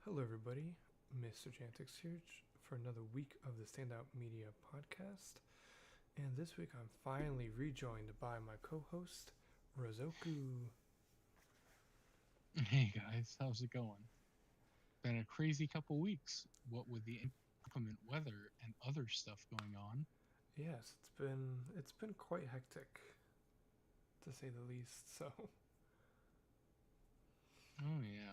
Hello, everybody. Mr. Jantix here for another week of the Standout Media podcast. And this week I'm finally rejoined by my co host, Rozoku. Hey guys, how's it going? Been a crazy couple weeks. What with the inclement weather and other stuff going on. Yes, it's been quite hectic, to say the least. So, Oh yeah.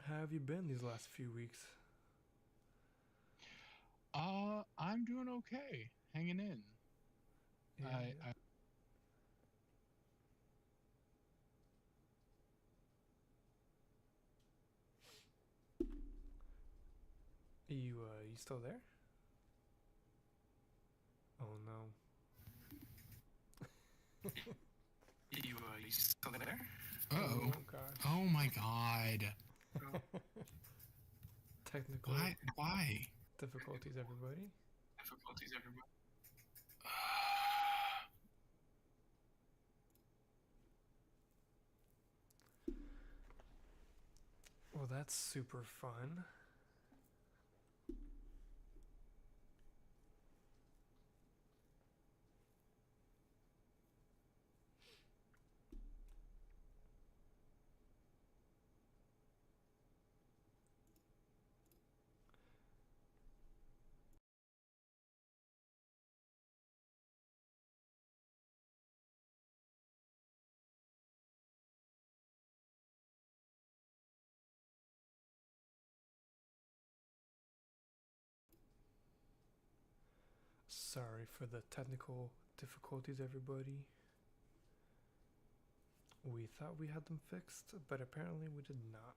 how have you been these last few weeks? I'm doing okay. Hanging in. Yeah, I you still there? Oh no. You still there? Oh. Oh gosh. Oh my god. Technical Why? difficulties, everybody. Difficulties, everybody. Well, that's super fun. Sorry for the technical difficulties, everybody. We thought we had them fixed, but apparently we did not.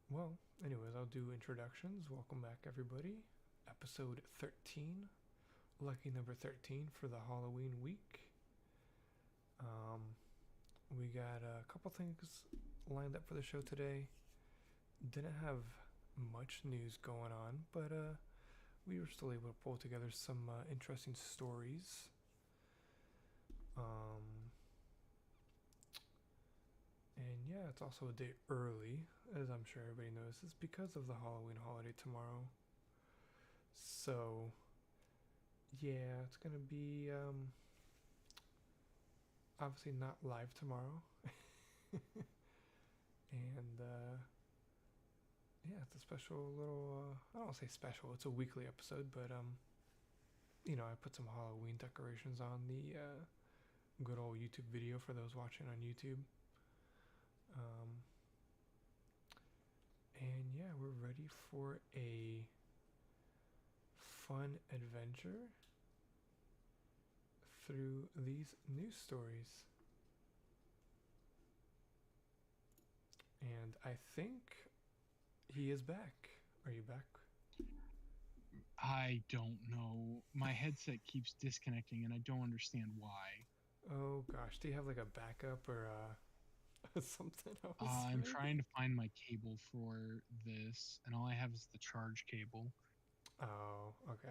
Well, anyways, I'll do introductions. Welcome back, everybody. Episode 13. Lucky number 13 for the Halloween week. We got a couple things lined up for the show today. Didn't have much news going on, but we were still able to pull together some interesting stories. And yeah, it's also a day early, as I'm sure everybody knows. It's because of the Halloween holiday tomorrow. So, yeah, it's gonna be obviously not live tomorrow. And yeah, it's a special little. I don't say special. It's a weekly episode, but I put some Halloween decorations on the good old YouTube video for those watching on YouTube. Um, and yeah, we're ready for a fun adventure through these news stories. And I think he is back. Are you back? I don't know. My headset keeps disconnecting and I don't understand why. Oh gosh, do you have like a backup or something else? I'm Maybe. trying to find my cable for this, and all I have is the charge cable. Oh, okay.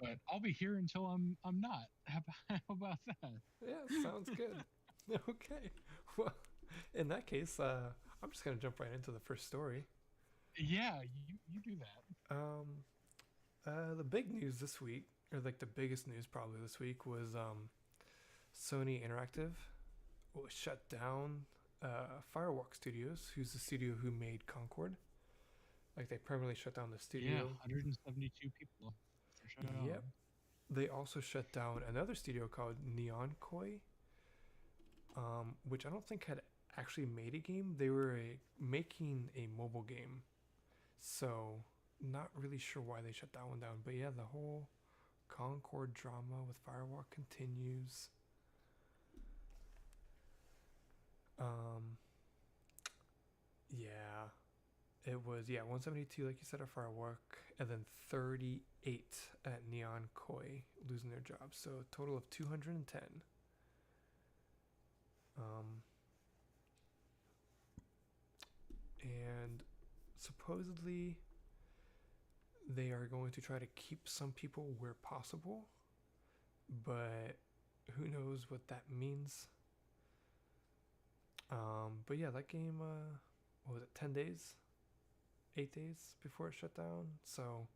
But I'll be here until I'm not. How about that? Yeah, sounds good. Okay. Well, in that case, I'm just gonna jump right into the first story. Yeah, you do that. Um, the big news this week, or like the biggest news probably this week, was Sony Interactive was shut down. Firewalk Studios, who's the studio who made Concord, like they permanently shut down the Yeah, studio. 172 people. Shut down. Yep. They also shut down another studio called Neon Koi, which I don't think had actually made a game. They were making a mobile game, so not really sure why they shut that one down. But yeah, the whole Concord drama with Firewalk continues. Um, yeah, it was 172 like you said at Firewalk, and then 38 at Neon Koi losing their jobs. So a total of 210. Um, and supposedly they are going to try to keep some people where possible, but who knows what that means. But yeah, that game, what was it, 10 days? 8 days before it shut down. So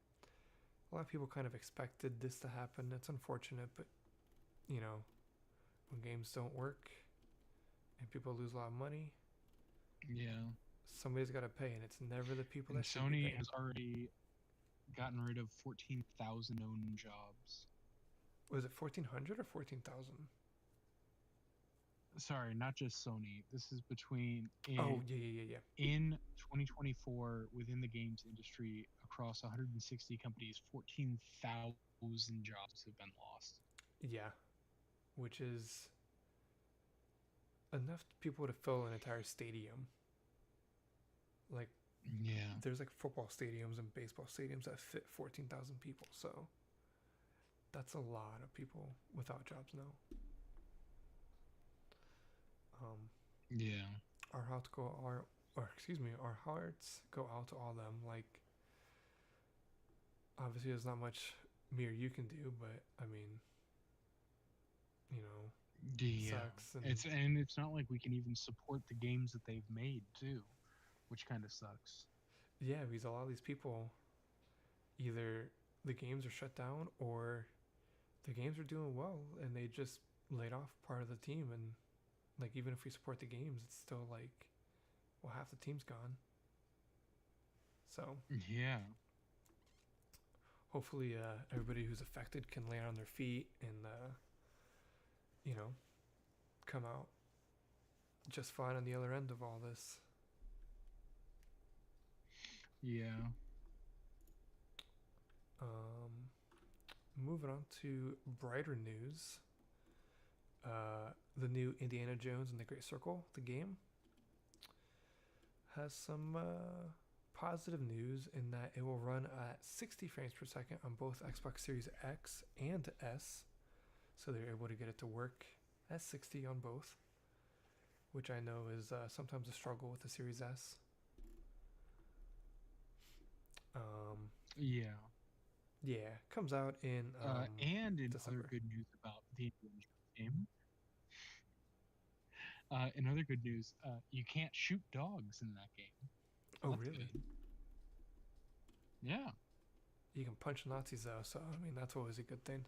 a lot of people kind of expected this to happen. It's unfortunate, but you know, when games don't work and people lose a lot of money, Yeah. somebody's got to pay, and it's never the people And that should be Sony paying. has already gotten rid of 14,000 known jobs. Was it 1,400 or 14,000? Sorry, not just Sony. This is between Oh, yeah. in 2024 within the games industry across 160 companies, 14,000 jobs have been lost. Yeah, which is enough people to fill an entire stadium. Like, Yeah. there's like football stadiums and baseball stadiums that fit 14,000 people. So that's a lot of people without jobs now. Yeah. Our hearts go our hearts go out to all them. Like, obviously, there's not much me or you can do, but I mean, you know, Yeah. sucks. And It's not like we can even support the games that they've made too, which kind of sucks. yeah, because a lot of these people, either the games are shut down or the games are doing well and they just laid off part of the team. And like, even if we support the games, it's still like, well, half the team's gone. So Yeah. hopefully, everybody who's affected can land on their feet and, you know, come out just fine on the other end of all this. Yeah. Moving on to brighter news. The new Indiana Jones and the Great Circle, the game, has some positive news in that it will run at 60 frames per second on both Xbox Series X and S. So they're able to get it to work at 60 on both, which I know is sometimes a struggle with the Series S. Yeah. Yeah, comes out in And in December. other good news about the Indiana Jones game, in other good news, you can't shoot dogs in that game. Oh, That's really? good. Yeah. You can punch Nazis though, so I mean that's always a good thing.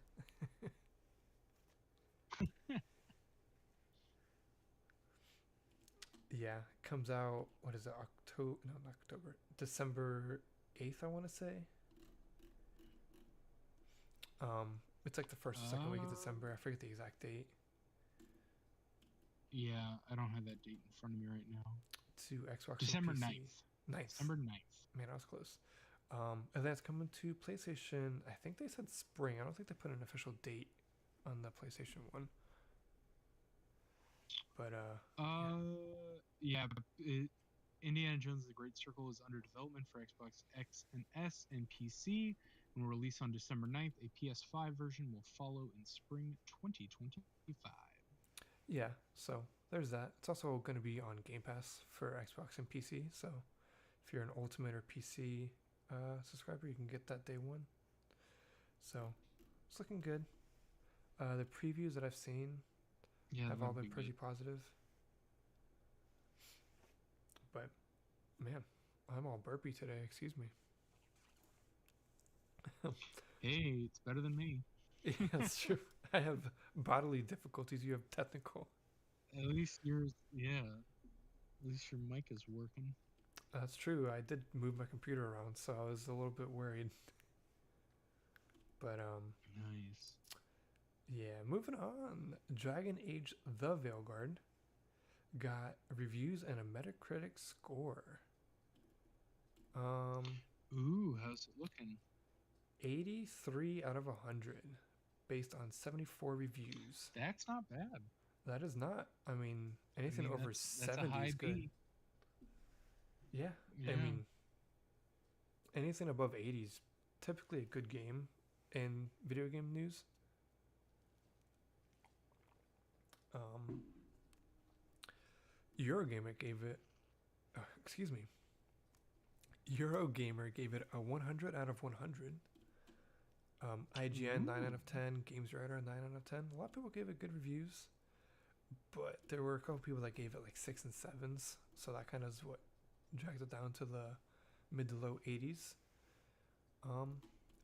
Yeah, comes out, what is it, October? No, not October. December 8th, I want to say. It's like the first or second week of December. I forget the exact date. Yeah, I don't have that date in front of me right now. To Xbox December and PC. 9th. Nice. December 9th. Man, I was close. And then it's coming to PlayStation. I think they said spring. I don't think they put an official date on the PlayStation one. But but Indiana Jones: The Great Circle is under development for Xbox X and S and PC, and will release on December 9th. A PS5 version will follow in spring 2025. yeah, so there's that. It's also going to be on Game Pass for Xbox and PC. So if you're an Ultimate or PC subscriber, you can get that day one. So it's looking good. The previews that I've seen have all been pretty positive. But man, I'm all burpy today. Excuse me. Hey, it's better than me. Yeah, that's true. I have bodily difficulties. You have technical. At least yours, yeah. At least your mic is working. That's true. I did move my computer around, so I was a little bit worried. But Nice. yeah, moving on. Dragon Age The Veilguard got reviews and a Metacritic score. Ooh, how's it looking? 83 out of 100 based on 74 reviews. That's not bad. That is not. I mean, anything over that's 70 a high is good. B. Yeah. Yeah. I mean, anything above 80 is typically a good game in video game news. Eurogamer gave it a 100 out of 100. IGN 9 out Ooh. of 10, GamesRadar 9 out of 10. A lot of people gave it good reviews, but there were a couple people that gave it like 6 and 7s, so that kind of is what dragged it down to the mid to low 80s.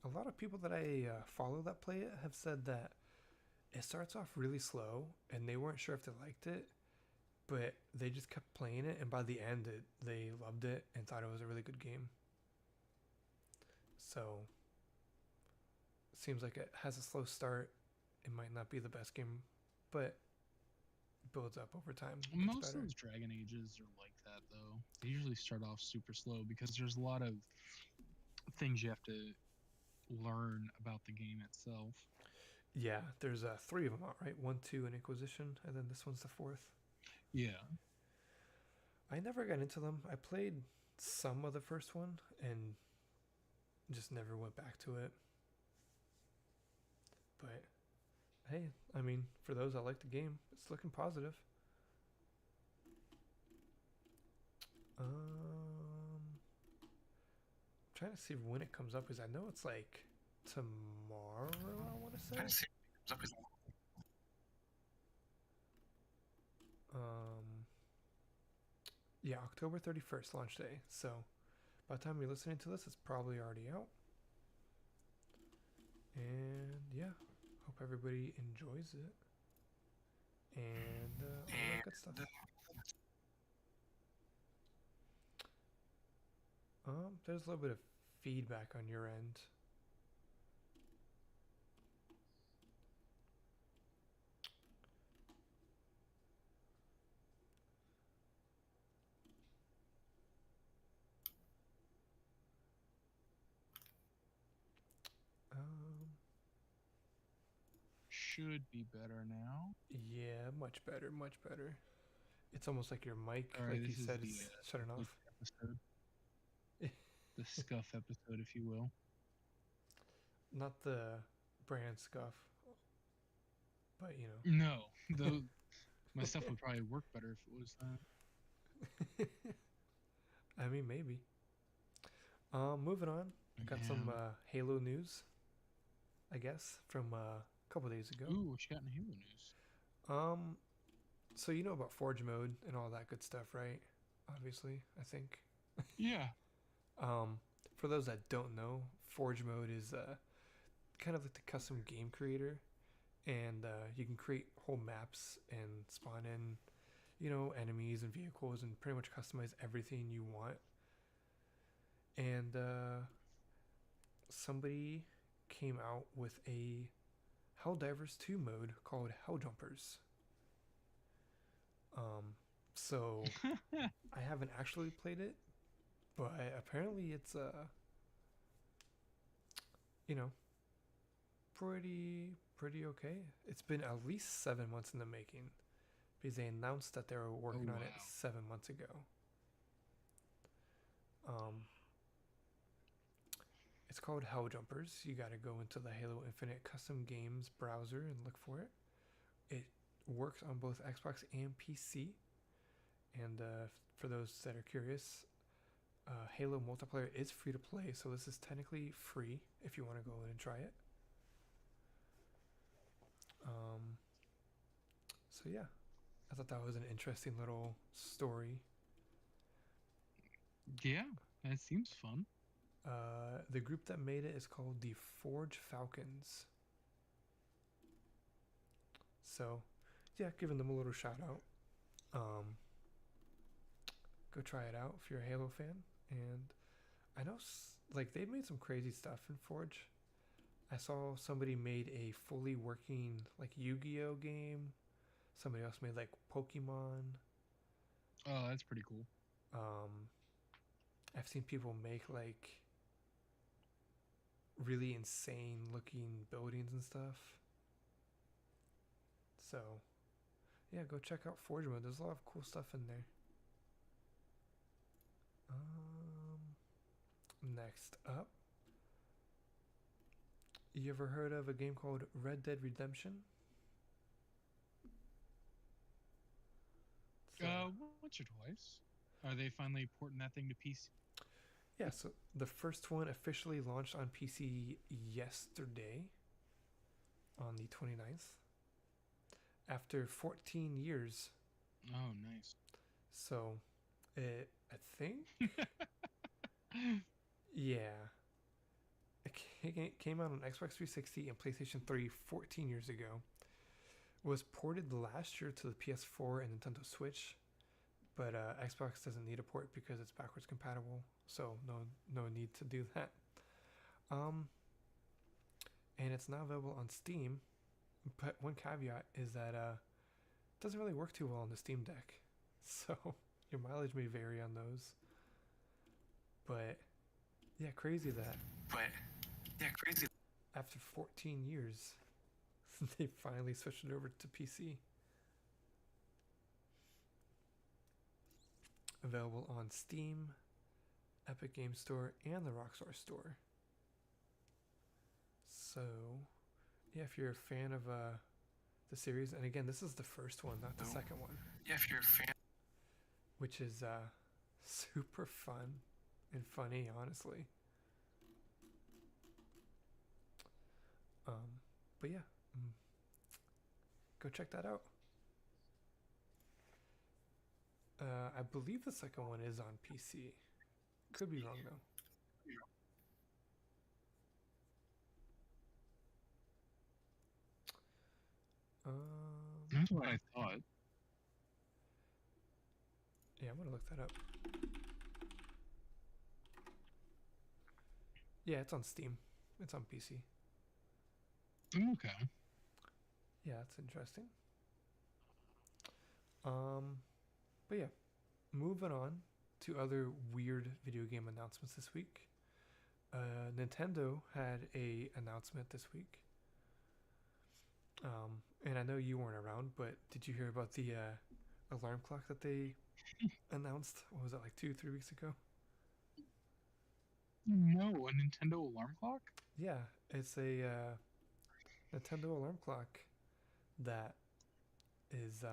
A lot of people that I follow that play it have said that it starts off really slow and they weren't sure if they liked it, but they just kept playing it, and by the end they loved it and thought it was a really good game. So it seems like it has a slow start. It might not be the best game, but builds up over time. Most of those Dragon Ages are like that, though. They usually start off super slow because there's a lot of things you have to learn about the game itself. Yeah, there's 3 of them out, right? 1, 2, and Inquisition, and then this one's the 4th. Yeah. I never got into them. I played some of the first one and just never went back to it. But hey, I mean, for those that like the game, it's looking positive. Trying to see when it comes up, because I know it's like tomorrow, I want to say. Yeah, October 31st launch day. So by the time you're listening to this, it's probably already out. And yeah, hope everybody enjoys it. And all that good stuff. There's a little bit of feedback on your end. Should be better now. Yeah, much better, much better. It's almost like your mic, right, like you said, is shutting off. Episode. The scuff episode, if you will. Not the brand scuff, but you know. No, my stuff would probably work better if it was that. I mean, maybe. Moving on. I got some Halo news, I guess, from a couple days ago. Ooh, what you got in Halo news? So you know about Forge mode and all that good stuff, right? Obviously, I think. Yeah. For those that don't know, Forge mode is kind of like the custom game creator, and you can create whole maps and spawn in, you know, enemies and vehicles and pretty much customize everything you want. And somebody came out with a Helldivers 2 mode called Helljumpers. So I haven't actually played it, but apparently it's you know, pretty okay. It's been at least 7 months in the making, because they announced that they were working on it 7 months ago. It's called Helljumpers. You got to go into the Halo Infinite custom games browser and look for it. It works on both Xbox and PC. And for those that are curious, Halo multiplayer is free to play, so this is technically free if you want to go in and try it. So yeah, I thought that was an interesting little story. Yeah, that seems fun. The group that made it is called the Forge Falcons. So yeah, giving them a little shout out. Go try it out if you're a Halo fan. And I know like they've made some crazy stuff in Forge. I saw somebody made a fully working like Yu-Gi-Oh game. Somebody else made like Pokemon. Oh, that's pretty cool. I've seen people make like really insane looking buildings and stuff. So yeah, go check out Forge mode. There's a lot of cool stuff in there. Next up, you ever heard of a game called Red Dead Redemption? Once or twice. Are they finally porting that thing to PC? Yeah, so the first one officially launched on PC yesterday on the 29th after 14 years. Oh, nice. So, I think, yeah, it came out on Xbox 360 and PlayStation 3 14 years ago. It was ported last year to the PS4 and Nintendo Switch, but Xbox doesn't need a port because it's backwards compatible, so no need to do that. Um, and it's now available on Steam, but one caveat is that it doesn't really work too well on the Steam Deck, so your mileage may vary on those. But yeah, crazy that Crazy. after 14 years, they finally switched it over to PC. Available on Steam, Epic Game Store, and the Rockstar Store. So, yeah, if you're a fan of the series, and again, this is the first one, not the second one, Yeah, if you're a fan. which is super fun and funny, honestly. But yeah, go check that out. I believe the second one is on PC. Could be wrong though. That's what I thought. Yeah, I'm gonna look that up. Yeah, it's on Steam. It's on PC. Okay. Yeah, that's interesting. But yeah, moving on to other weird video game announcements this week. Nintendo had a announcement this week. And I know you weren't around, but did you hear about the alarm clock that they announced? What was it, like 2-3 weeks ago? No, a Nintendo alarm clock? Yeah, it's a Nintendo alarm clock that is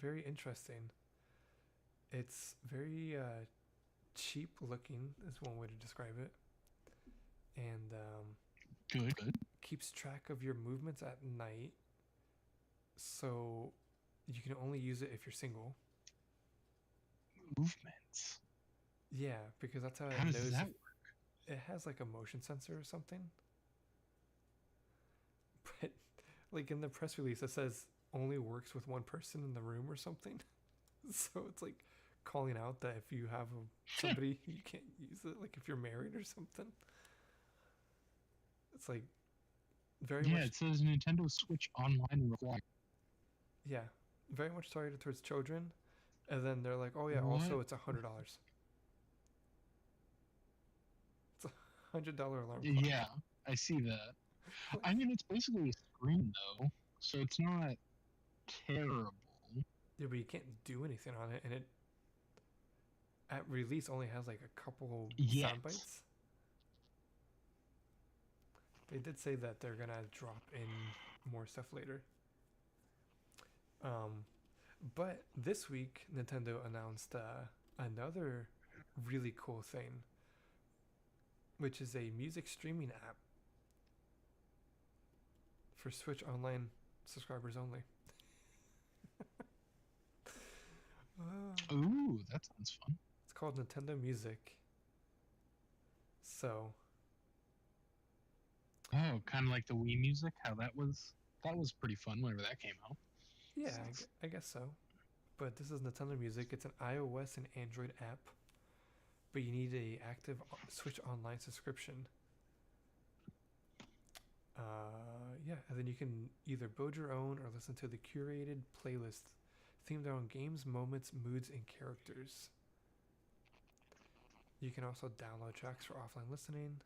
very interesting. It's very cheap looking, is one way to describe it, and Good. keeps track of your movements at night. So you can only use it if you're single. Movements. Yeah, because that's how How it does knows. that work? It has like a motion sensor or something. But like in the press release, it says only works with one person in the room or something. So it's like calling out that if you have somebody, you can't use it. Like if you're married or something. It's like very Yeah, much. it says Nintendo Switch Online required. Yeah, very much targeted towards children. And then they're like, oh yeah, also it's $100. It's $100 alarm clock. Yeah, I see that. I mean, it's basically a screen though, so it's not terrible. Yeah, but you can't do anything on it, and it at release only has like a couple Yes. sound bites. They did say that they're gonna drop in more stuff later. But this week Nintendo announced another really cool thing, which is a music streaming app for Switch Online subscribers only. Ooh, that sounds fun. It's called Nintendo Music. So, Oh, kind of like the Wii Music. How that was pretty fun whenever that came out. yeah, I guess so. But this is Nintendo Music. It's an iOS and Android app, but you need a active Switch Online subscription. Yeah, and then you can either build your own or listen to the curated playlist themed around games, moments, moods, and characters. You can also download tracks for offline listening.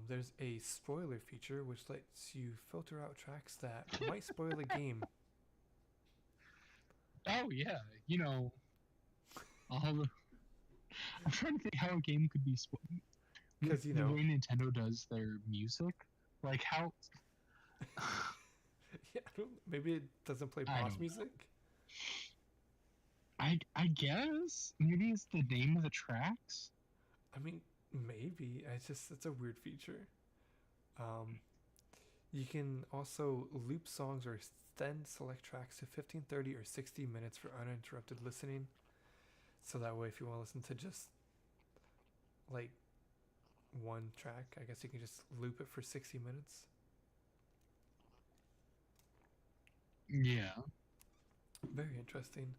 There's a spoiler feature which lets you filter out tracks that might spoil a game. Oh yeah, you know, I'm trying to think how a game could be spoiled. Because, you the know, way Nintendo does their music, like how. yeah, maybe it doesn't play I pause don't know. music. I I guess maybe it's the name of the tracks. I mean, maybe. It's a weird feature. Um, you can also loop songs or extend select tracks to 15, 30, or 60 minutes for uninterrupted listening. So that way, if you want to listen to just like one track, I guess you can just loop it for 60 minutes. Yeah. Very interesting.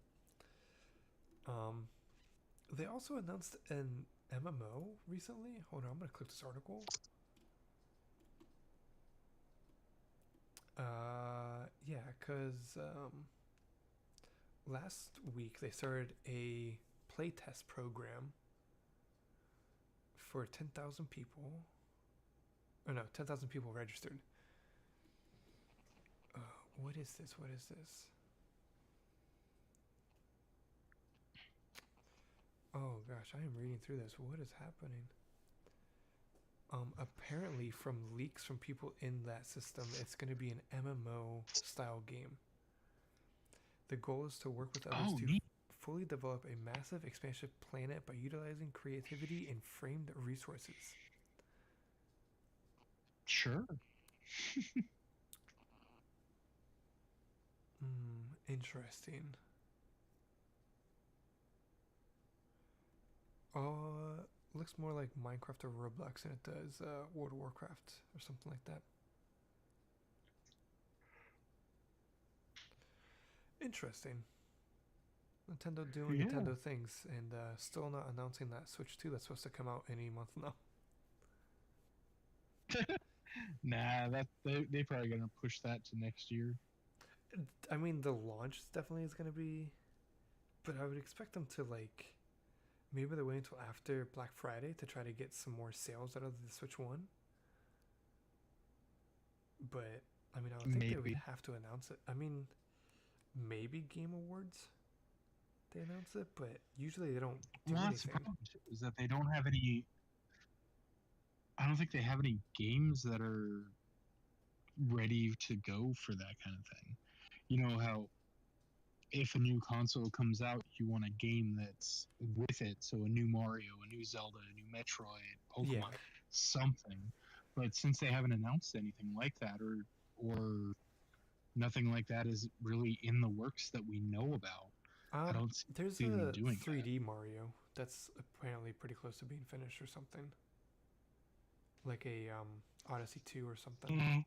Um, they also announced an MMO recently. Hold on, I'm gonna click this article. Yeah, cause last week they started a playtest program for 10,000 people. Oh no, 10,000 people registered. What is this? What is this? Oh gosh, I am reading through this. What is happening? Apparently, from leaks from people in that system, it's going to be an MMO style game. The goal is to work with others to Neat. fully develop a massive expansive planet by utilizing creativity and framed resources. Sure. Interesting. Looks more like Minecraft or Roblox than it does World of Warcraft or something like that. Interesting. Nintendo doing Nintendo things and still not announcing that Switch 2 that's supposed to come out any month now. Nah, that they probably gonna push that to next year. I mean, the launch definitely is going to be, but I would expect them to like, maybe they wait until after Black Friday to try to get some more sales out of the Switch 1. But, I mean, I would think they would have to announce it. I mean, maybe Game Awards they announce it, but usually they don't do anything. That's the problem too, is that they don't have any. I don't think they have any games that are ready to go for that kind of thing. You know how if a new console comes out, you want a game that's with it. So a new Mario, a new Zelda, a new Metroid, Pokemon, something. But since they haven't announced anything like that, or nothing like that is really in the works that we know about, I don't there's see them doing 3D Mario that's apparently pretty close to being finished or something. Like a Odyssey 2 or something.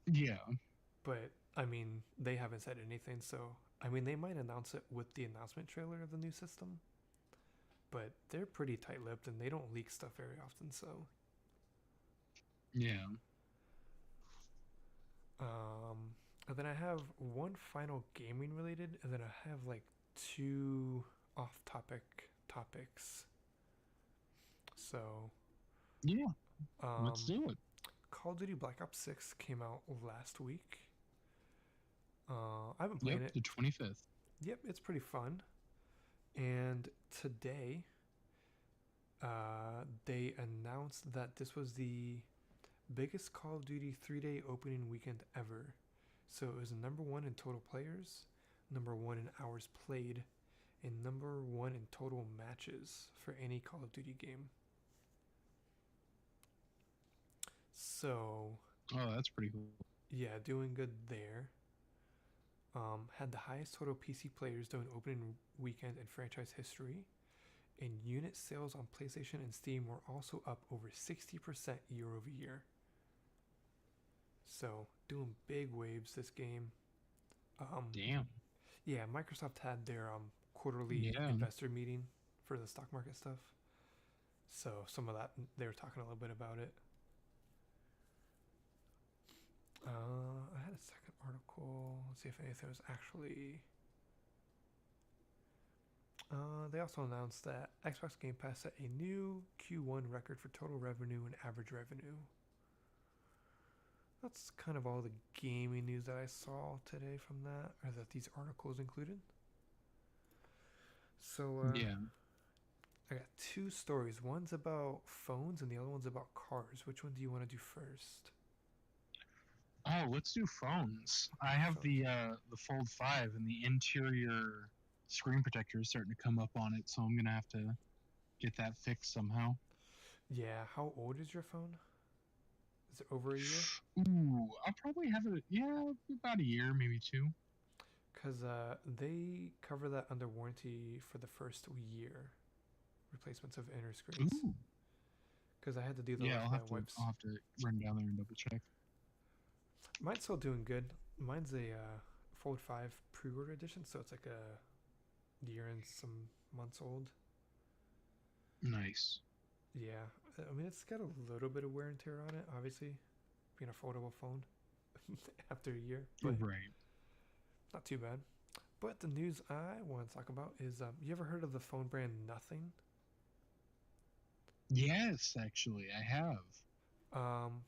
Yeah. But I mean, they haven't said anything, so I mean, they might announce it with the announcement trailer of the new system. But they're pretty tight-lipped and they don't leak stuff very often, so yeah. And then I have one final gaming related, and then I have like two off-topic topics. So yeah, let's do it. Call of Duty Black Ops 6 came out last week. I haven't played it. The 25th. Yep, it's pretty fun. And today, they announced that this was the biggest Call of Duty 3-day opening weekend ever. So it was number 1 in total players, number 1 in hours played, and number 1 in total matches for any Call of Duty game. So, that's pretty cool. Yeah, doing good there. Had the highest total PC players during opening weekend in franchise history, and unit sales on PlayStation and Steam were also up over 60% year over year. So, doing big waves this game. Damn. Yeah, Microsoft had their quarterly investor meeting for the stock market stuff. So, some of that, they were talking a little bit about it. I had a second article. Let's see if anything was actually... they also announced that Xbox Game Pass set a new Q1 record for total revenue and average revenue. That's kind of all the gaming news that I saw today from that, or that these articles included. So, I got two stories. One's about phones and the other one's about cars. Which one do you want to do first? Oh, let's do phones. I have the Fold 5, and the interior screen protector is starting to come up on it, so I'm gonna have to get that fixed somehow. Yeah, how old is your phone? Is it over a year? Ooh, I'll probably have it. Yeah, about a year, maybe 2. Because they cover that under warranty for the first year, replacements of inner screens. Ooh. Because I had to do that Yeah, with my wife's. I'll have to run down there and double check. Mine's still doing good. Mine's a Fold 5 pre-order edition, so it's like a year and some months old. Nice. Yeah, I mean it's got a little bit of wear and tear on it, obviously, being a foldable phone after a year, but Right. not too bad. But the news I want to talk about is, you ever heard of the phone brand Nothing? Yes, actually, I have.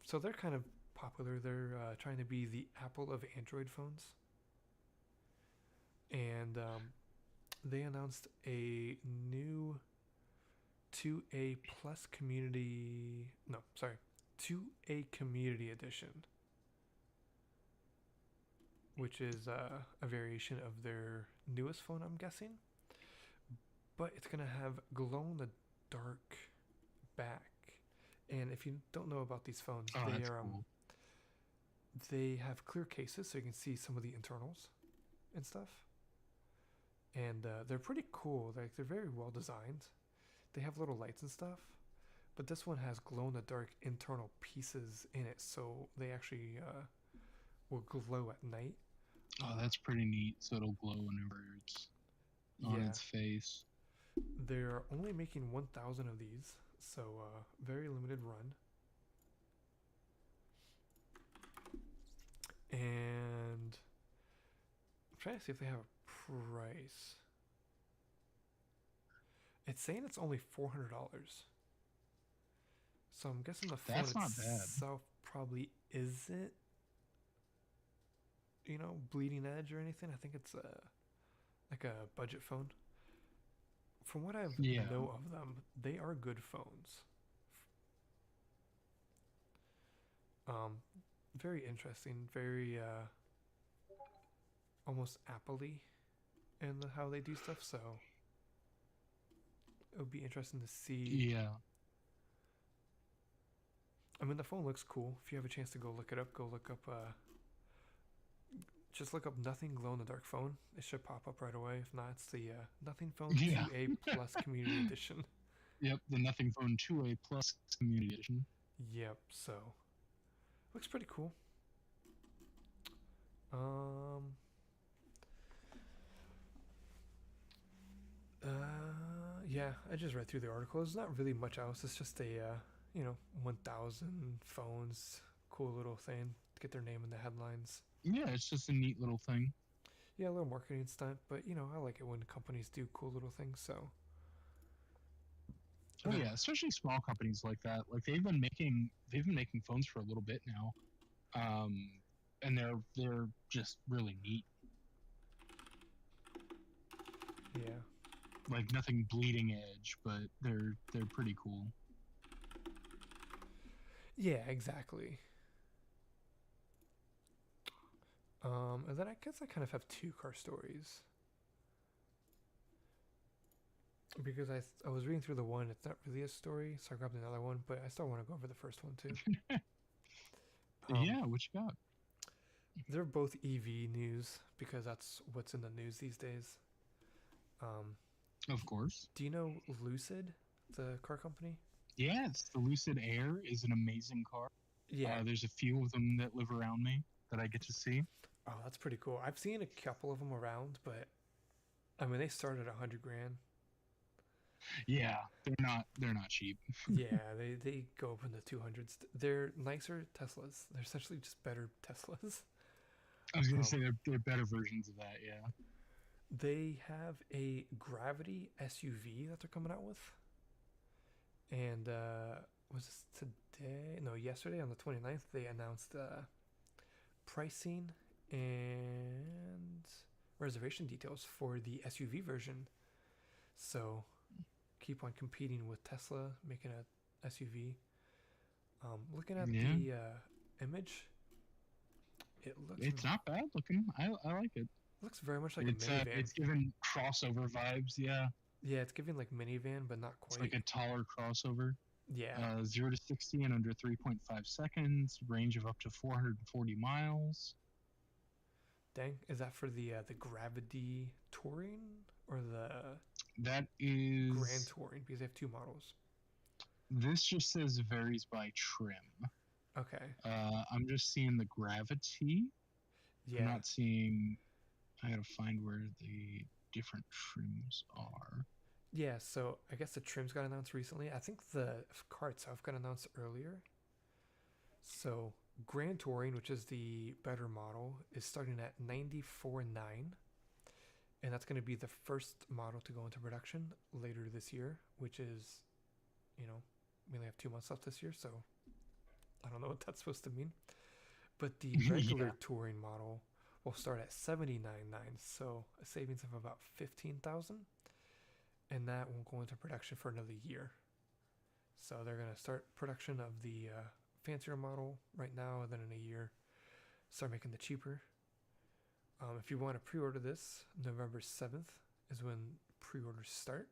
So they're kind of popular. They're trying to be the Apple of Android phones, and they announced a new 2A Plus community. No, sorry, 2A Community Edition, which is a variation of their newest phone, I'm guessing. But it's gonna have glow in the dark back. And if you don't know about these phones, Oh, they that's are cool. they have clear cases, so you can see some of the internals and stuff. And they're pretty cool. Like they're very well designed. They have little lights and stuff, but this one has glow in the dark internal pieces in it, so they actually will glow at night. Oh, that's pretty neat. So it'll glow whenever it's on Yeah, its face. they're only making 1,000 of these, so very limited run. And I'm trying to see if they have a price. It's saying it's only $400. So I'm guessing the phone That's not bad. itself probably isn't, bleeding edge or anything. I think it's like a budget phone. From what I Yeah. know of them, they are good phones. Very interesting, very almost Apple-y in how they do stuff. So it would be interesting to see. Yeah. I mean, the phone looks cool. If you have a chance to go look it up, just look up Nothing Glow in the Dark phone. It should pop up right away. If not, it's the Nothing Phone Yeah. 2A Plus Community Edition. Yep, the Nothing Phone 2A Plus Community Edition. Yep. So looks pretty cool. Yeah, I just read through the article. There's not really much else. It's just a 1,000 phones, cool little thing to get their name in the headlines. Yeah, it's just a neat little thing. Yeah, a little marketing stunt, but I like it when companies do cool little things. So. Oh yeah, especially small companies like that. Like they've been making phones for a little bit now, and they're just really neat. Yeah. Like nothing bleeding edge, but they're pretty cool. Yeah, exactly. And then I guess I kind of have two car stories. Because I was reading through the one, it's not really a story, so I grabbed another one, but I still want to go over the first one too. Yeah, what you got? They're both EV news because that's what's in the news these days. Of course. Do you know Lucid, the car company? Yeah, it's the Lucid Air is an amazing car. Yeah. There's a few of them that live around me that I get to see. Oh, that's pretty cool. I've seen a couple of them around, but I mean they start at $100,000. Yeah, they're not cheap. Yeah, they go up in the 200s. They're nicer Teslas. They're essentially just better Teslas. I was gonna say they're better versions of that. Yeah. They have a Gravity SUV that they're coming out with, and was this today? No, yesterday on the 29th they announced pricing and reservation details for the SUV version. So keep on competing with Tesla, making a SUV. Looking at the image, It It's not bad looking. I like it. looks very much like It's a minivan. it's giving crossover vibes. Yeah, Yeah, it's giving like minivan, but not it's quite. like a taller crossover. Yeah. 0 to 60 in under 3.5 seconds. Range of up to 440 miles. Dang, is that for the Gravity Touring or the That is Grand Touring? Because they have two models. This just says varies by trim. Okay. I'm just seeing the Gravity. Yeah. I'm not seeing. I gotta find where the different trims are. Yeah, so I guess the trims got announced recently. I think the car itself got announced earlier. So Grand Touring, which is the better model, is starting at 94.9, and that's going to be the first model to go into production later this year, which is, we only have 2 months left this year, so I don't know what that's supposed to mean. But the regular touring model will start at 79.9, so a savings of about 15,000, and that won't go into production for another year. So they're going to start production of the fancier model right now, and then in a year start making the cheaper. If you want to pre-order this, November 7th is when pre-orders start.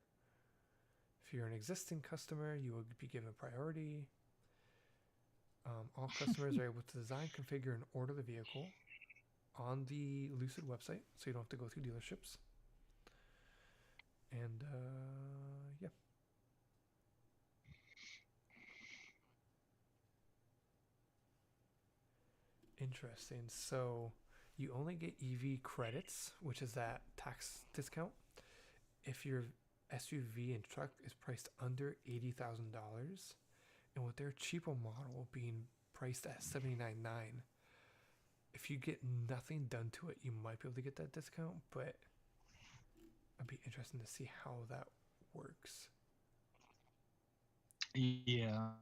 If you're an existing customer, you will be given priority. All customers are able to design, configure, and order the vehicle on the Lucid website, so you don't have to go through dealerships. And yeah. Interesting. So you only get EV credits, which is that tax discount, if your SUV and truck is priced under $80,000, and with their cheaper model being priced at $79.9, if you get nothing done to it, you might be able to get that discount, but it'd be interesting to see how that works. Yeah.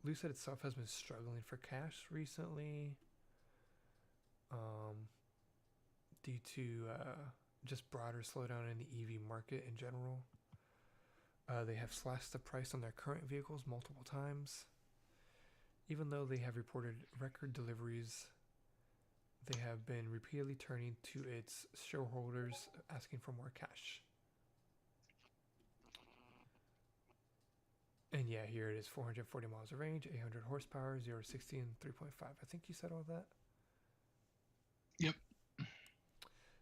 Lucid itself has been struggling for cash recently, due to just broader slowdown in the EV market in general. They have slashed the price on their current vehicles multiple times. Even though they have reported record deliveries, they have been repeatedly turning to its shareholders asking for more cash. And yeah, here it is, 440 miles of range, 800 horsepower, 0 to 60 in 3.5. I think you said all that? Yep.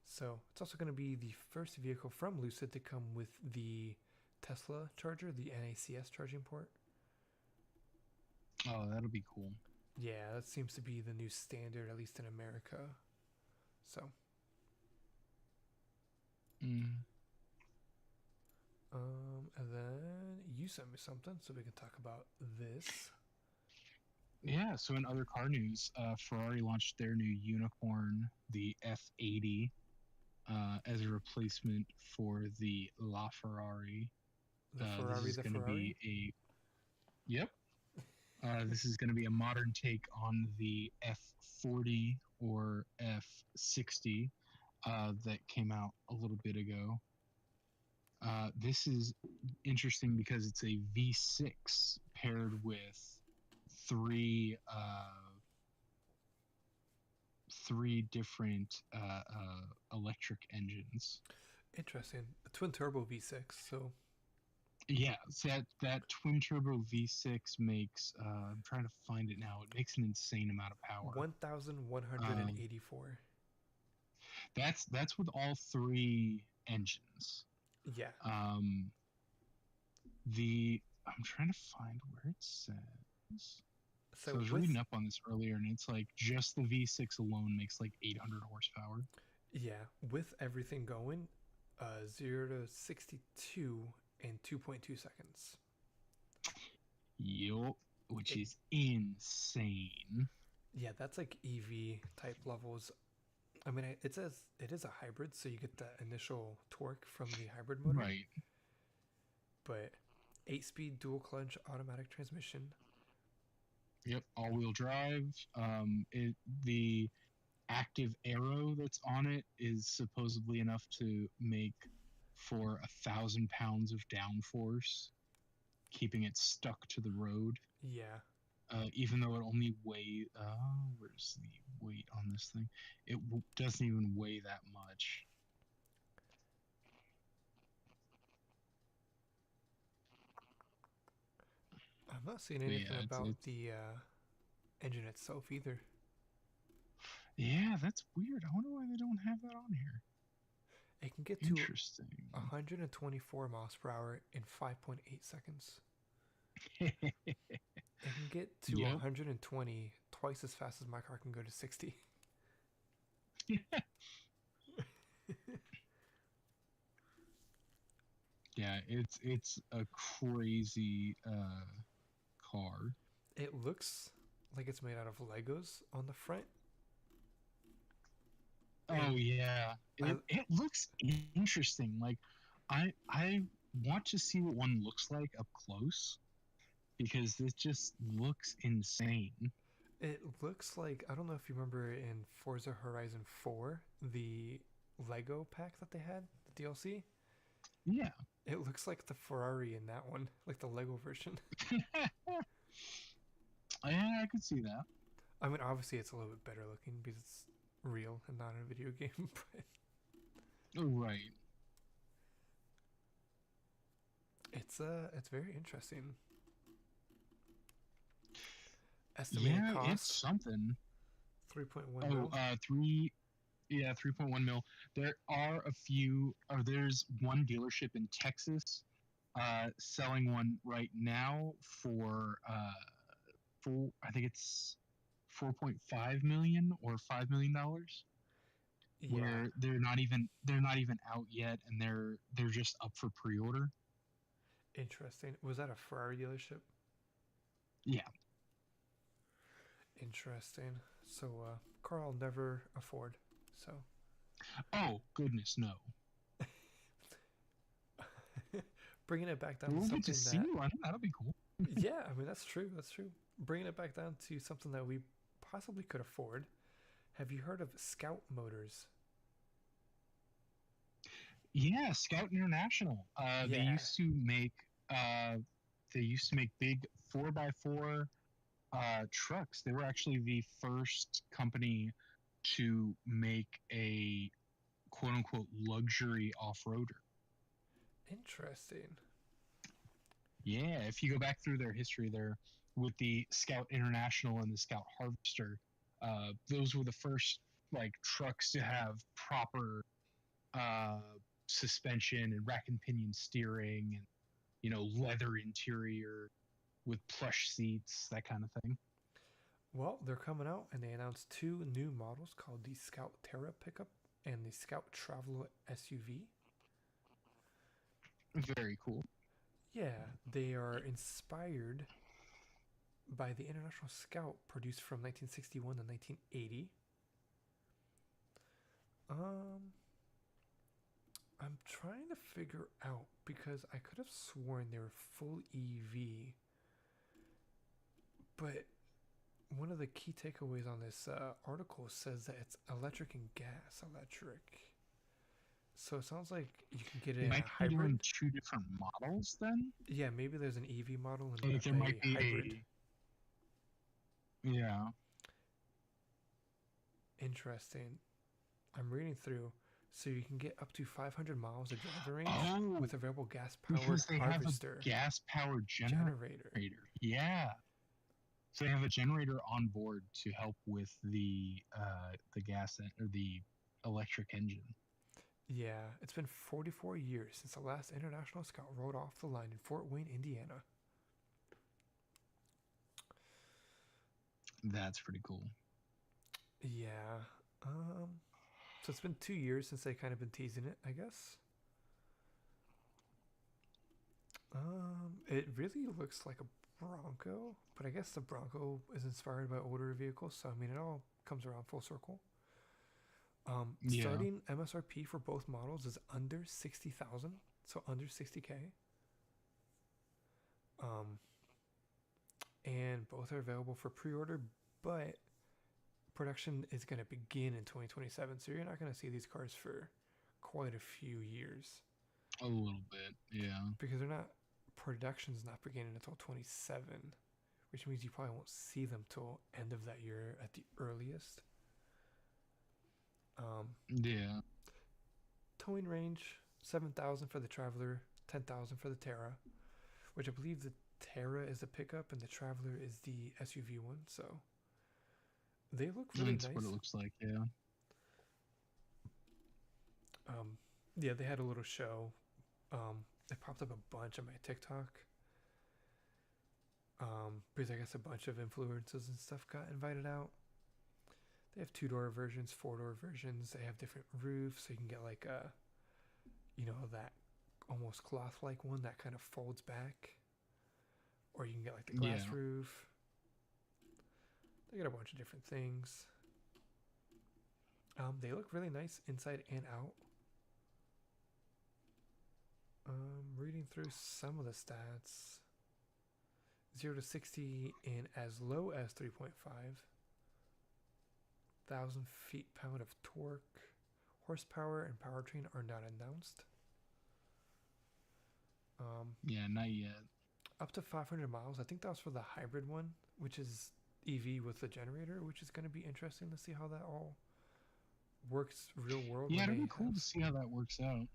So it's also going to be the first vehicle from Lucid to come with the Tesla charger, the NACS charging port. Oh, that'll be cool. Yeah, that seems to be the new standard, at least in America. So. And then you sent me something, so we can talk about this. Yeah, so in other car news, Ferrari launched their new unicorn, the F80, as a replacement for the LaFerrari. This is going to be Yep. This is going to be a modern take on the F40 or F60 that came out a little bit ago. This is interesting because it's a V6 paired with three different electric engines. Interesting. A twin turbo V6. So yeah, so that twin turbo V6 makes I'm trying to find it now. It makes an insane amount of power. 1,184. That's with all three engines. Yeah. I'm trying to find where it says. So I was reading up on this earlier, and it's like just the V6 alone makes like 800 horsepower. Yeah, with everything going, 0 to 62 in 2.2 seconds. Yup, which is insane. Yeah, that's like EV type levels. I mean, it says it is a hybrid, so you get the initial torque from the hybrid motor. Right. But 8-speed dual clutch automatic transmission. Yep, all-wheel drive. The active aero that's on it is supposedly enough to make for 1,000 pounds of downforce, keeping it stuck to the road. Yeah. even though it only weighs. Where's the weight on this thing? It doesn't even weigh that much. I'm not seeing But anything yeah, about the engine itself either. yeah, that's weird. I wonder why they don't have that on here. It can get to Interesting. 124 miles per hour in 5.8 seconds. It can get to Yep. 120 twice as fast as my car can go to 60. Yeah, it's a crazy car. It looks like it's made out of Legos on the front. Oh yeah, I- it looks interesting. Like I want to see what one looks like up close because it just looks insane. It looks like, I don't know if you remember in Forza Horizon 4, the Lego pack that they had, the DLC. Yeah. It looks like the Ferrari in that one, like the Lego version. Yeah, I could see that. I mean, obviously it's a little bit better looking because it's real and not a video game, but Right. it's very interesting. Estimated Yeah, it's cost something. 3.1 mil. 3.1 mil. There are a few, or there's one dealership in Texas selling one right now for I think it's 4.5 million or $5 million, Yeah, where they're not even out yet, and they're just up for pre-order. interesting. Was that a Ferrari dealership? Yeah. Interesting. So, car I'll never afford. So, Oh goodness, no. bringing it back down We'll to get to see something that, one. That'll be cool. yeah, I mean that's true. That's true. Bringing it back down to something that we possibly could afford. Have you heard of Scout Motors? Yeah, Scout International. They Yeah. used to make big 4x4 trucks. They were actually the first company to make a quote unquote luxury off-roader. Interesting. Yeah, if you go back through their history there with the Scout International and the Scout Harvester, those were the first like trucks to have proper uh, suspension and rack and pinion steering and leather interior with plush seats, that kind of thing. Well, they're coming out and they announced two new models called the Scout Terra pickup and the Scout Traveler SUV. Very cool. Yeah, they are inspired by the International Scout produced from 1961 to 1980. I'm trying to figure out because I could have sworn they were full EV, but one of the key takeaways on this article says that it's electric and gas electric. So it sounds like you can get it They in a might be doing hybrid. two different models then. Yeah, maybe there's an EV model and Like a there might be hybrid. Yeah. Interesting. I'm reading through. So you can get up to 500 miles of driving range with available gas-powered Because they harvester have a gas-powered generator. Yeah. So they have a generator on board to help with the gas or the electric engine. Yeah, it's been 44 years since the last International Scout rode off the line in Fort Wayne, Indiana. That's pretty cool. Yeah. So it's been 2 years since they kind of been teasing it, I guess. It really looks like a Bronco, but I guess the Bronco is inspired by older vehicles, so I mean it all comes around full circle. Starting MSRP for both models is under 60,000, so under 60K. And both are available for pre-order, but production is going to begin in 2027, so you're not going to see these cars for quite a few years. A little bit, yeah. Because production's not beginning until 27 which means you probably won't see them till end of that year at the earliest. Yeah. Towing range 7,000 for the Traveler, 10,000 for the Terra, which I believe the Terra is the pickup and the Traveler is the SUV one. So they look really That's nice. what it looks like. Yeah. Yeah, they had a little show. It popped up a bunch on my TikTok. Because I guess a bunch of influencers and stuff got invited out. They have 2-door versions, 4-door versions. They have different roofs, so you can get like a, that almost cloth-like one that kind of folds back, or you can get like the glass roof. They got a bunch of different things. They look really nice inside and out. Reading through some of the stats. 0 to 60 in as low as 3.5. 1,000 feet-pound of torque. Horsepower and powertrain are not announced. Yeah, not yet. Up to 500 miles. I think that was for the hybrid one, which is EV with the generator, which is going to be interesting to see how that all works real world. Yeah, it'd be cool to see how that works out.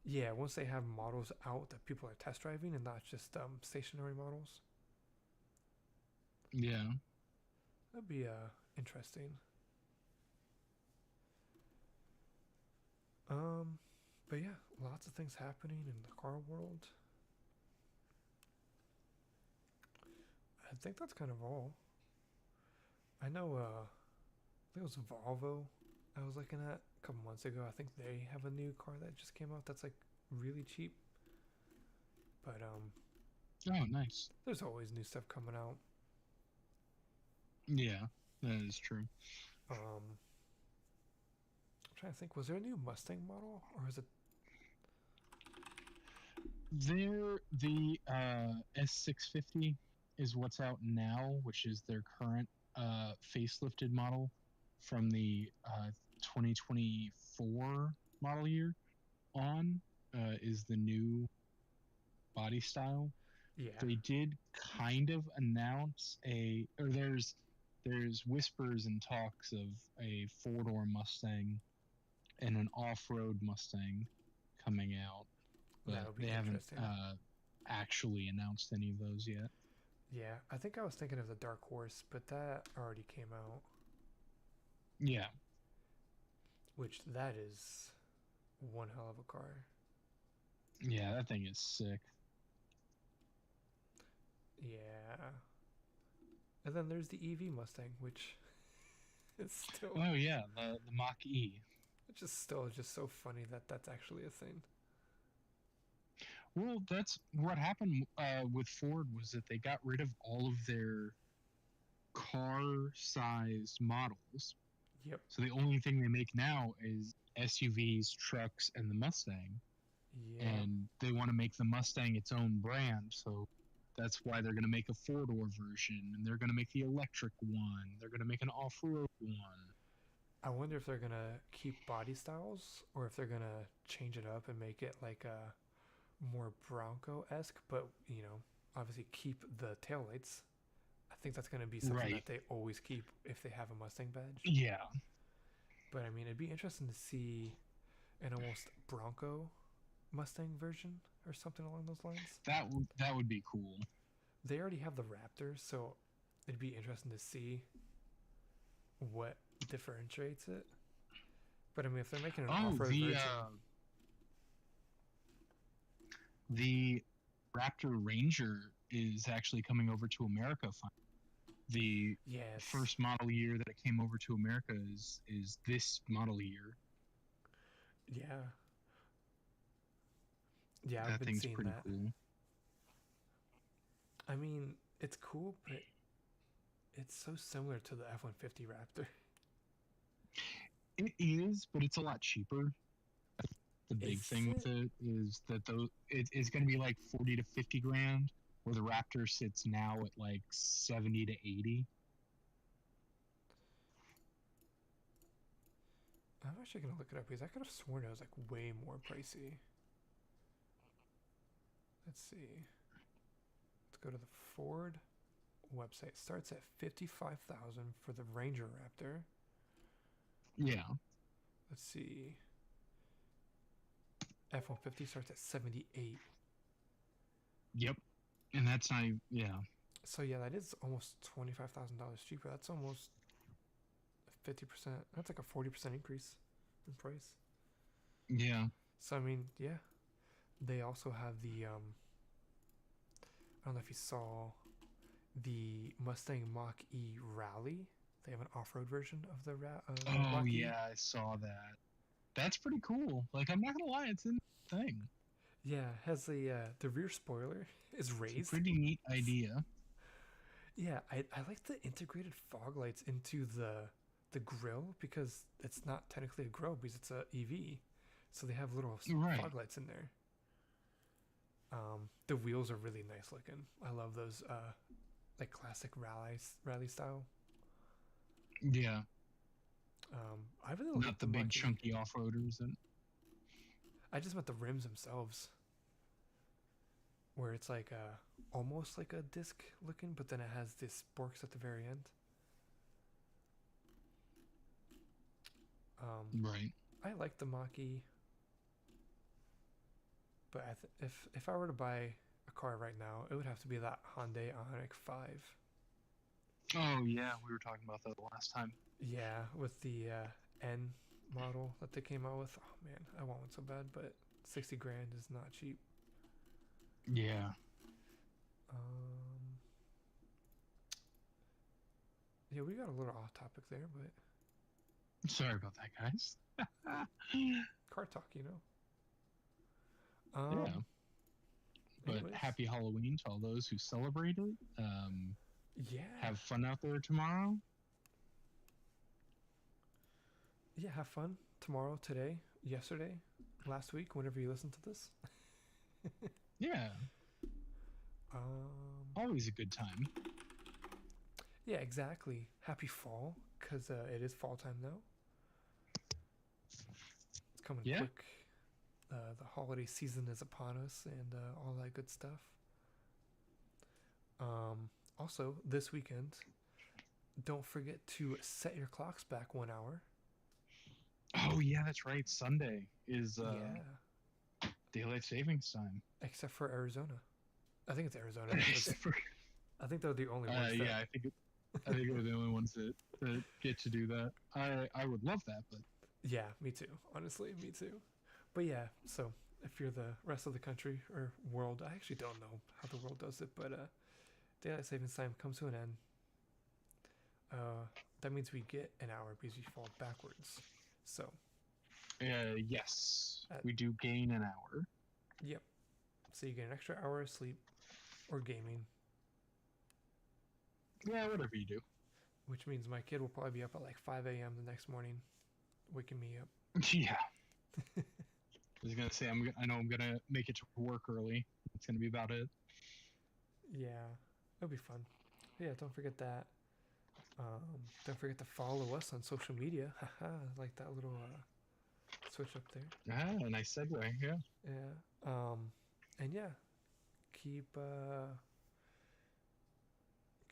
Yeah, once they have models out that people are test driving and not just stationary models. Yeah. That'd be interesting. But yeah, lots of things happening in the car world. I think that's kind of all. I know, I think it was Volvo I was looking at a couple months ago. I think they have a new car that just came out that's like really cheap. But oh, nice. There's always new stuff coming out. Yeah, that is true. I'm trying to think, was there a new Mustang model, or is it? The S650 is what's out now, which is their current facelifted model from the 2024 model year on, is the new body style. Yeah. They did kind of announce there's whispers and talks of a 4-door Mustang and an off-road Mustang coming out, but they haven't actually announced any of those yet. Yeah, I think I was thinking of the Dark Horse, but that already came out. Yeah. Which that is one hell of a car. Yeah, that thing is sick. Yeah. And then there's the EV Mustang, which is still... Oh, yeah, the Mach-E. Which is still just so funny that that's actually a thing. Well, that's what happened with Ford, was that they got rid of all of their car-sized models. Yep. So the only thing they make now is SUVs, trucks, and the Mustang. Yeah. And they want to make the Mustang its own brand, so that's why they're going to make a 4-door version, and they're going to make the electric one. They're going to make an off-road one. I wonder if they're going to keep body styles, or if they're going to change it up and make it like a more Bronco-esque, but, obviously keep the taillights. I think that's going to be something that they always keep if they have a Mustang badge. Yeah. But, I mean, it'd be interesting to see an almost Bronco Mustang version or something along those lines. That would be cool. They already have the Raptor, so it'd be interesting to see what differentiates it. But I mean, if they're making an off-road version, the Raptor Ranger is actually coming over to America. The first model year that it came over to America is this model year. Yeah. Yeah, that I've been thing's seeing pretty that. Cool. I mean, it's cool, but it's so similar to the F-150 Raptor. It is, but it's a lot cheaper. The big thing with it is that it's going to be like 40 to 50 grand, where the Raptor sits now at like 70 to 80. I'm actually going to look it up because I could have sworn it was like way more pricey. Let's see. Let's go to the Ford website starts at 55,000 for the Ranger Raptor. Yeah. Let's see. F-150 starts at 78. Yep. And that's not even, yeah. So yeah, that is almost $25,000 cheaper. That's almost 50%. That's like a 40% increase in price. Yeah. So I mean, yeah. They also have the I don't know if you saw the Mustang Mach-E Rally. They have an off-road version of the Oh, Mach-E. yeah, I saw that. That's pretty cool. Like, I'm not gonna lie, it's in the thing. Yeah, has the rear spoiler is raised. It's a pretty neat idea. Yeah, I like the integrated fog lights into the grill because it's not technically a grill because it's a EV, so they have little fog lights in there. The wheels are really nice looking. I love those like classic rally style. Yeah. I really like Not the big chunky off-roaders. And I just meant the rims themselves, where it's like almost like a disc looking, but then it has this sporks at the very end. Right. I like the Mach-E, but if I were to buy a car right now, it would have to be that Hyundai Ioniq 5. Oh yeah, we were talking about that the last time. Yeah, with the N model that they came out with. Oh man, I want one so bad, but 60 grand is not cheap. Yeah. Yeah, we got a little off topic there, but Sorry about that, guys. car talk, you know. Yeah. But anyways. happy Halloween to all those who celebrate it. Yeah. Have fun out there tomorrow. Yeah, have fun tomorrow, today, yesterday, last week, whenever you listen to this. Yeah. Always a good time. Yeah, exactly. Happy fall, because it is fall time now. It's coming quick. The holiday season is upon us and all that good stuff. Also, this weekend, don't forget to set your clocks back 1 hour. Oh, yeah, that's right. Sunday is daylight savings time. Except for Arizona. I think it's Arizona. I think they're the only ones. Yeah, I think we're the only ones that get to do that. I would love that, but yeah, me too. Honestly, me too. But yeah, so if you're the rest of the country or world, I actually don't know how the world does it, but daylight savings time comes to an end. That means we get an hour because we fall backwards. So yes, we do gain an hour. Yep. So you get an extra hour of sleep or gaming. Yeah, whatever you do. Which means my kid will probably be up at like 5 a.m. the next morning, waking me up. Yeah. I was gonna say I know I'm gonna make it to work early. It's gonna be about it. Yeah, it'll be fun. Yeah, don't forget that. Don't forget to follow us on social media. Haha, like that little switch up there. Ah, nice segue. Yeah. Yeah. And yeah, keep on.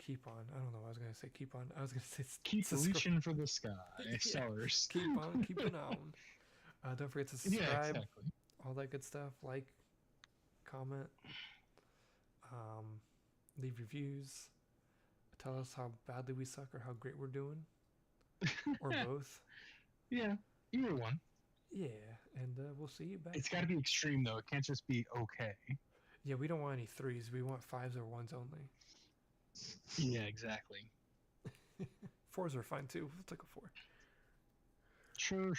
I don't know what I was gonna say. Keep on. I was gonna say keep reaching for the sky, sellers. Keep on keeping on. Don't forget to subscribe. Yeah, exactly. All that good stuff. Like, comment, leave reviews. Tell us how badly we suck or how great we're doing, or both. Yeah, either one. Yeah, and we'll see you back. It's got to be extreme though. It can't just be okay. Yeah, we don't want any 3s. We want 5s or 1s only. Yeah, exactly. 4s are fine too. We'll take a 4. Sure.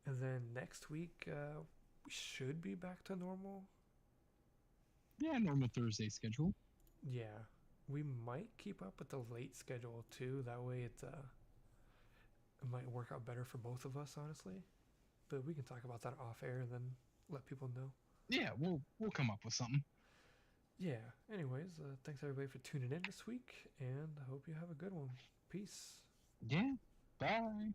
And then next week, we should be back to normal. Yeah, normal Thursday schedule. Yeah, we might keep up with the late schedule too. That way, it might work out better for both of us, honestly. But we can talk about that off air and then let people know. Yeah, we'll come up with something. Yeah. Anyways, thanks everybody for tuning in this week, and I hope you have a good one. Peace. Yeah. Bye.